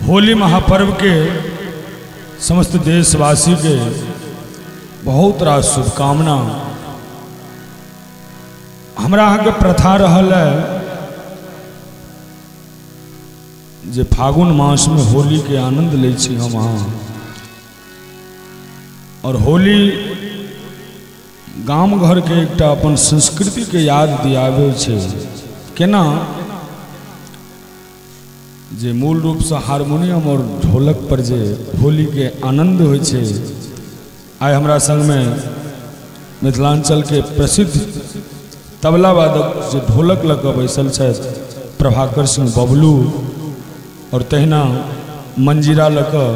होली महापर्व के समस्त देशवासी के बहुत रास शुभकामना। हमरा यहाँ के प्रथा रहल है जे फागुन मास में होली के आनंद ले छी हम वहाँ, और होली गाम घर के एकटा अपन संस्कृति के याद दियावे छे। केना जे मूल रूप से हारमोनियम और ढोलक पर जे होली के आनंद होय छे। आइ हमरा संग में मिथिलांचल के प्रसिद्ध तबला वादक जे ढोलक लऽ कऽ बैसल छथि प्रभाकर सिंह बबलू, और तहिना मंजीरा लऽ कऽ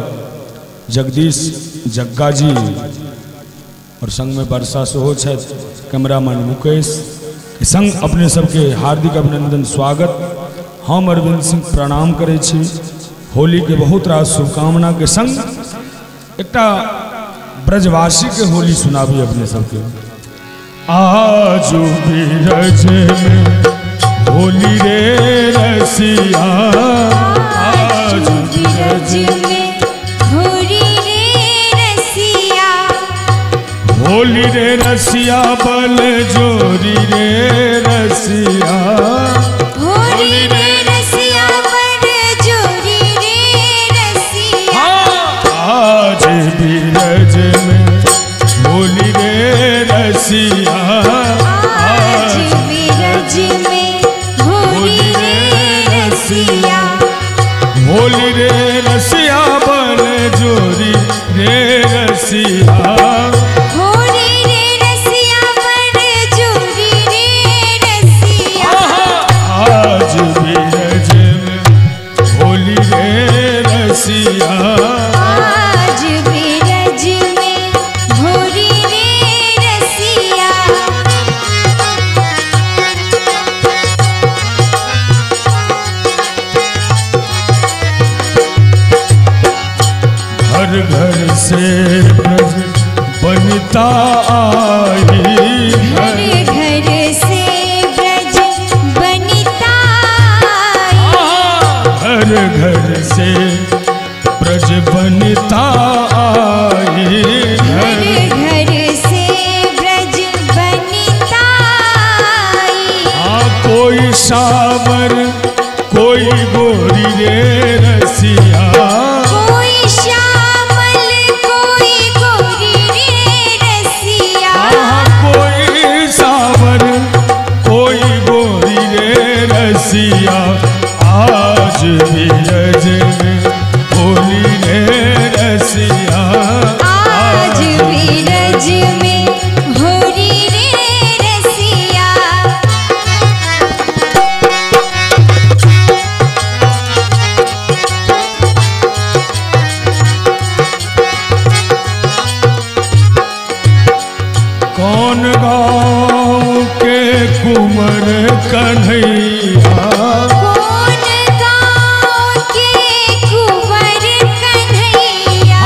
जगदीश जग्गा जी, और संग में वर्षा सेहो छथि, कैमरामैन मुकेश के संग अपने सबके हार्दिक अभिनंदन स्वागत। हम अरविंद सिंह प्रणाम करै छी। होली के बहुत रास शुभकामना के संग एकटा ब्रजवासी के होली सुनाबी अपने सबके। आज बीरज में होली रे रसिया, आज बीरज में होली रे रसिया, होली रे रसिया बल जोरी रे रसिया, होली रे रसिया बल जोरी रे रसिया। आज बीरज में होली रे रसिया, आज बीरज में होली रे रसिया, होली रे रसिया बल जोरी रे रसिया, होली रे रसिया बल जोरी रे रसिया। आज बीरज में होली रे रसिया, आज बीरज में होली रे रसिया। घर घर से ब्रज बनता आई, घर घर से ब्रज बनिता आई, घर घर से ब्रज बनता आई, घर घर से ब्रज बनिता आई। कोई सावर कोई गोरी रे रसिया, कोई श्यामल कोई गोरी रे रसिया, कोई सावर कोई गोरी रे रसिया। आज बीरज में होली रे रसिया, आज बीरज में होली रे रसिया। कौन गाँव के कुंवर कन्हैया, कौन गाँव के कुंवर कन्हैया,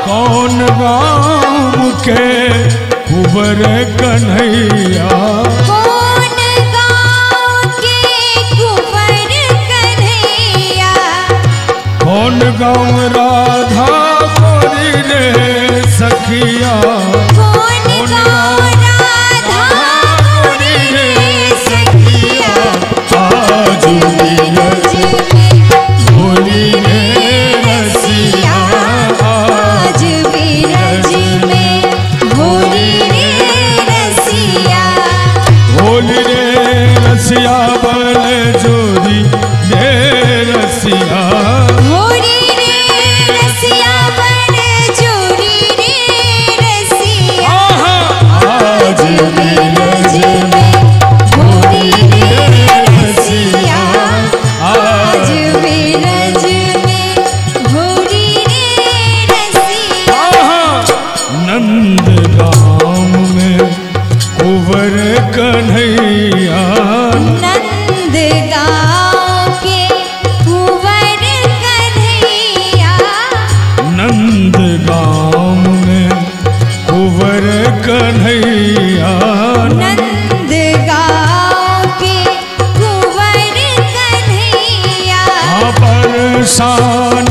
कौन गाँव के कुंवर कन्हैया, कौन गाँव के कुंवर कन्हैया, कौन गाँव राधा गोरी रे सखिया, कौन गाँव राधा गोरी रे सखिया। आज बीरज होली रे रसिया, आज बीरज में होली रे रसिया, होली रे रसिया बल जोरी रे रसिया, होली रे रसिया बल जोरी रे रसिया। आज बीरज में होली रे रसिया, आज बीरज में होली रे रसिया। नंद गाँव में कुंवर कन्हैया, नंद गाँव के कुंवर कन्हैया, नंद गाँव में कुंवर कन्हैया, नंद गाँव के कुंवर कन्हैया। बरसान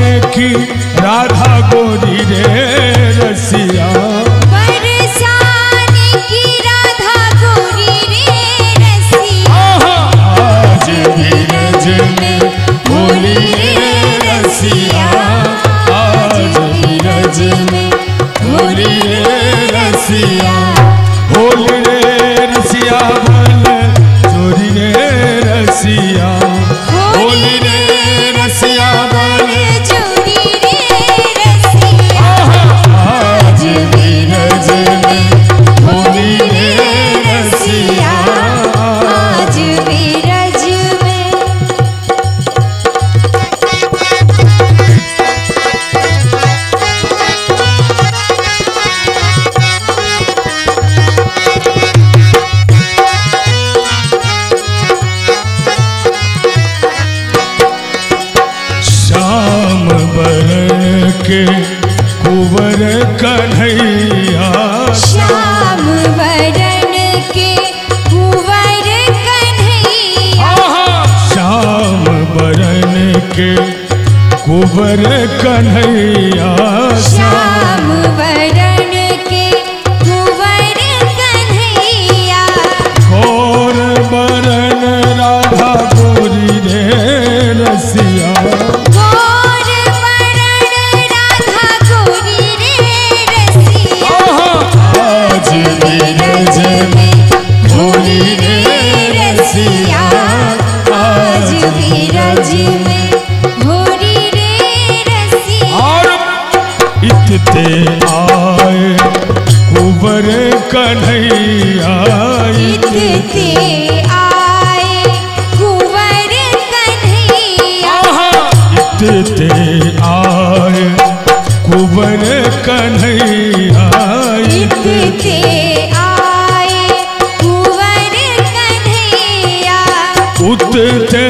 कुंवर कन्हैया श्याम वरण के कुंवर कन्हैया घोर बरन राधा गोरी रे रसिया घोर वरण राधा गोरी रे रसिया आज बीरज में गोरी रे रसिया आज बीरज में गोरी रे रसिया और इतते आए कुंवर कन्हैया इतते आए कुंवर कन्हैया इतते आए कुंवर कन्हैया इतते आए कुंवर कन्हैया उतते